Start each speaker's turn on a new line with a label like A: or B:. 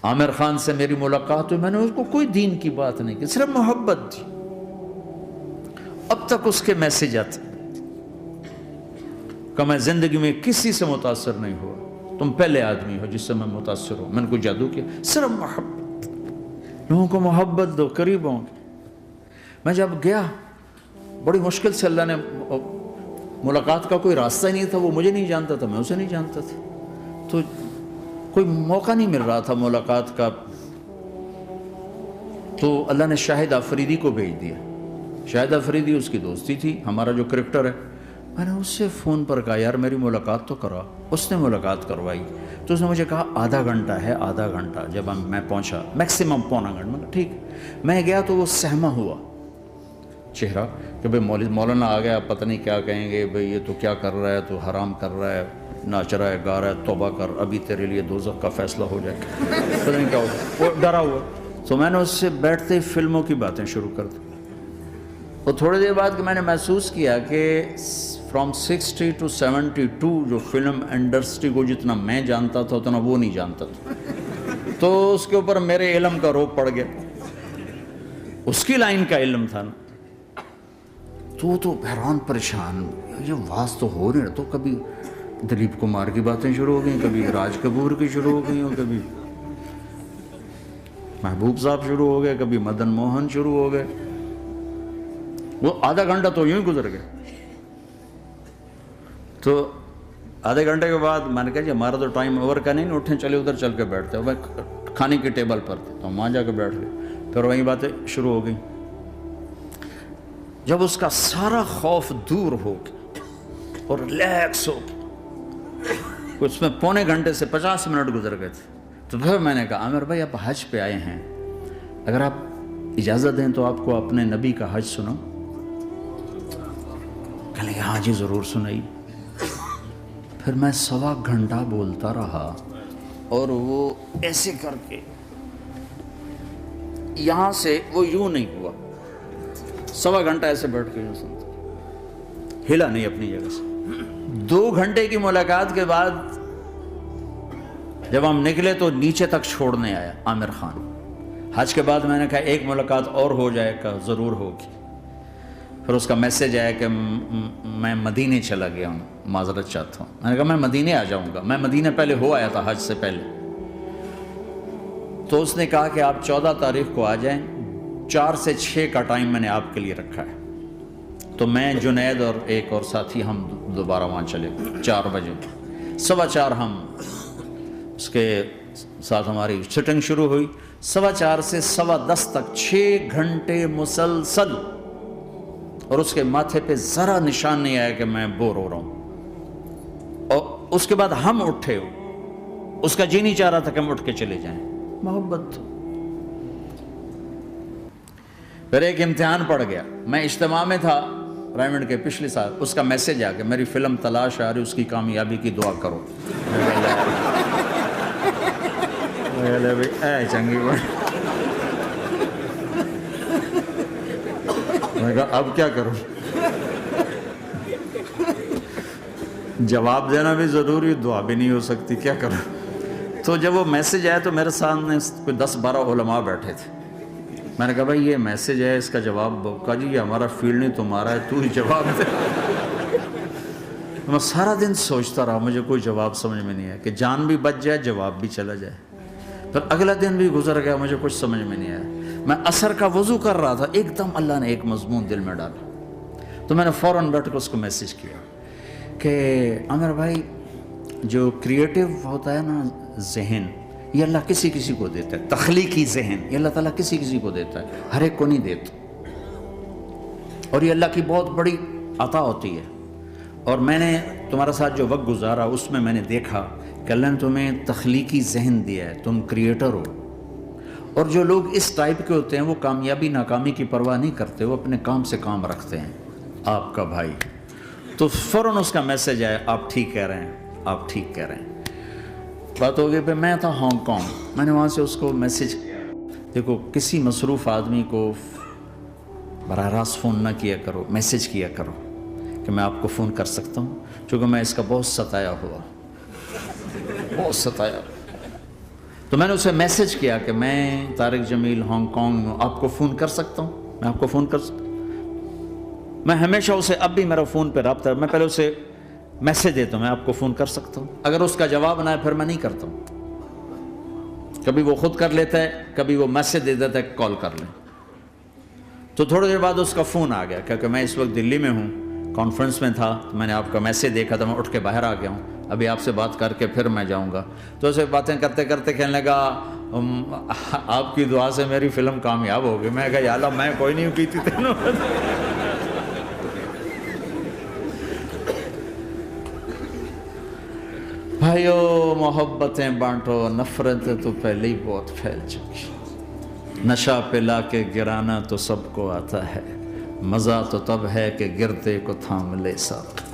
A: عامر خان سے میری ملاقات ہوئی، میں نے اس کو کوئی دین کی بات نہیں کی، صرف محبت تھی. اب تک اس کے میسج آتے کہ میں زندگی میں کسی سے متاثر نہیں ہوا، تم پہلے آدمی ہو جس سے میں متاثر ہوں، میں نے کوئی جادو کیا، صرف محبت. لوگوں کو محبت دو، قریب ہوں. میں جب گیا بڑی مشکل سے اللہ نے، ملاقات کا کوئی راستہ ہی نہیں تھا، وہ مجھے نہیں جانتا تھا، میں اسے نہیں جانتا تھا، تو کوئی موقع نہیں مل رہا تھا ملاقات کا. تو اللہ نے شاہد آفریدی کو بھیج دیا. شاہد آفریدی اس کی دوستی تھی، ہمارا جو کرکٹر ہے. میں نے اس سے فون پر کہا یار میری ملاقات تو کرا. اس نے ملاقات کروائی. تو اس نے مجھے کہا آدھا گھنٹہ ہے، آدھا گھنٹہ. جب میں پہنچا میکسیمم پونا گھنٹہ، میں ٹھیک. میں گیا تو وہ سہما ہوا چہرہ کہ بھئی مولانا آ گیا، پتہ نہیں کیا کہیں گے، بھئی یہ تو کیا کر رہا ہے، تو حرام کر رہا ہے، ناچ رہا ہے، گا رہا ہے، توبہ کر، ابھی تیرے لیے دوزخ کا فیصلہ ہو جائے، پتہ نہیں کیا ہوگا. وہ ڈرا ہوا. تو میں نے اس سے بیٹھتے ہی فلموں کی باتیں شروع کر دی. اور تھوڑی دیر بعد میں نے محسوس کیا کہ فرام 60 to 72 جو فلم انڈسٹری کو جتنا میں جانتا تھا اتنا وہ نہیں جانتا تھا. تو اس کے اوپر میرے علم کا روب پڑ گیا، اس کی لائن کا علم تھا نا. تو حیران پریشان، یہ واز تو ہو رہے ہیں. تو کبھی دلیپ کمار کی باتیں شروع ہو گئیں، کبھی راج کپور کی شروع ہو گئی، کبھی محبوب صاحب شروع ہو گئے، کبھی مدن موہن شروع ہو گئے. وہ آدھا گھنٹہ تو یوں ہی گزر گیا. تو آدھے گھنٹے کے بعد میں نے کہا جی ہمارا تو ٹائم اوور کا نہیں، اٹھیں چلے ادھر چل کے بیٹھتے ہیں. وہ کھانے کی ٹیبل پر تھے تو ہم وہاں جا کے بیٹھ گئے. پھر وہیں باتیں شروع ہو گئیں. جب اس کا سارا خوف دور ہو گیا اور ریلیکس ہو گیا، اس میں پونے گھنٹے سے 50 منٹ گزر گئے تھے. تو پھر میں نے کہا عامر بھائی آپ حج پہ آئے ہیں، اگر آپ اجازت دیں تو آپ کو اپنے نبی کا حج سنو. کہنے لگے ہاں جی ضرور سنائی. پھر میں 1.25 گھنٹہ بولتا رہا اور وہ ایسے کر کے یہاں سے وہ یوں نہیں ہوا، 1.25 گھنٹہ ایسے بیٹھ کے یوں سنتا، ہلا نہیں اپنی جگہ سے. 2 گھنٹے کی ملاقات کے بعد جب ہم نکلے تو نیچے تک چھوڑنے آیا عامر خان. حج کے بعد میں نے کہا ایک ملاقات اور ہو جائے گا، ضرور ہوگی. پھر اس کا میسج آیا کہ میں مدینے چلا گیا ہوں، معذرت چاہتا ہوں. میں نے کہا میں مدینے آ جاؤں گا، میں مدینے پہلے ہو آیا تھا حج سے پہلے. تو اس نے کہا کہ آپ 14 تاریخ کو آ جائیں، 4 سے 6 کا ٹائم میں نے آپ کے لیے رکھا ہے. تو میں جنید اور ایک اور ساتھی ہم دوبارہ وہاں چلے 4 بجے. 4:15 ہم اس کے ساتھ ہماری سٹنگ شروع ہوئی. 4:15 سے 10:15 تک 6 گھنٹے مسلسل. اور اس کے ماتھے پہ ذرا نشان نہیں آیا کہ میں بور ہو رہا ہوں. اور اس کے بعد ہم اٹھے، اس کا جی نہیں چاہ رہا تھا کہ ہم اٹھ کے چلے جائیں. محبت. پھر ایک امتحان پڑ گیا. میں اجتماع میں تھا رائمنڈ کے پچھلے سال. اس کا میسج آ گیا میری فلم تلاش آ رہی، اس کی کامیابی کی دعا کرو. اے چنگی بات. میں کہا اب کیا کروں، جواب دینا بھی ضروری، دعا بھی نہیں ہو سکتی، کیا کروں. تو جب وہ میسج آیا تو میرے سامنے کوئی 10-12 علماء بیٹھے تھے. میں نے کہا بھائی یہ میسج ہے، اس کا جواب. کہا جی یہ ہمارا فیلڈ نہیں تمہارا ہے، تو ہی جواب دے. میں سارا دن سوچتا رہا، مجھے کوئی جواب سمجھ میں نہیں آیا کہ جان بھی بچ جائے جواب بھی چلا جائے. پھر اگلا دن بھی گزر گیا، مجھے کچھ سمجھ میں نہیں آیا. میں عصر کا وضو کر رہا تھا، ایک دم اللہ نے ایک مضمون دل میں ڈالا. تو میں نے فوراً بیٹھ کے اس کو میسج کیا کہ عامر بھائی جو کریٹو ہوتا ہے نا ذہن، یہ اللہ کسی کسی کو دیتا ہے. تخلیقی ذہن یہ اللہ تعالیٰ کسی کسی کو دیتا ہے، ہر ایک کو نہیں دیتا. اور یہ اللہ کی بہت بڑی عطا ہوتی ہے. اور میں نے تمہارے ساتھ جو وقت گزارا اس میں نے دیکھا کہ اللہ نے تمہیں تخلیقی ذہن دیا ہے، تم کریٹر ہو. اور جو لوگ اس ٹائپ کے ہوتے ہیں وہ کامیابی ناکامی کی پرواہ نہیں کرتے، وہ اپنے کام سے کام رکھتے ہیں. آپ کا بھائی. تو فوراً اس کا میسج آیا آپ ٹھیک کہہ رہے ہیں، آپ ٹھیک کہہ رہے ہیں. بات ہو گئی. پہ میں تھا ہانگ کانگ. میں نے وہاں سے اس کو میسج کیا دیکھو کسی مصروف آدمی کو براہ راست فون نہ کیا کرو، میسج کیا کرو کہ میں آپ کو فون کر سکتا ہوں، چونکہ میں اس کا بہت ستایا ہوا، بہت ستایا. تو میں نے اسے میسج کیا کہ میں طارق جمیل ہانگ کانگ میں آپ کو فون کر سکتا ہوں؟ میں آپ کو فون کر سکتا ہوں؟ میں ہمیشہ اسے، اب بھی میرا فون پہ رابطہ ہے، میں پہلے اسے میسج دیتا ہوں میں آپ کو فون کر سکتا ہوں، اگر اس کا جواب نہ ہے پھر میں نہیں کرتا ہوں۔ کبھی وہ خود کر لیتا ہے، کبھی وہ میسج دے دیتا ہے کال کر لیں۔ تو تھوڑی دیر بعد اس کا فون آ گیا کیونکہ میں اس وقت دلی میں ہوں، کانفرنس میں تھا، تو میں نے آپ کا میسج دیکھا تھا، میں اٹھ کے باہر آ گیا ہوں، ابھی آپ سے بات کر کے پھر میں جاؤں گا۔ تو اسے باتیں کرتے کرتے کہنے لگا آپ کی دعا سے میری فلم کامیاب ہو گئی۔ میں کہا یا اللہ میں کوئی نہیں کی تھی تینوں۔ بھائیو محبتیں بانٹو، نفرتیں تو پہلے ہی بہت پھیل چکی۔ نشہ پلا کے گرانا تو سب کو آتا ہے، مزہ تو تب ہے کہ گرتے کو تھام لے ساتھ۔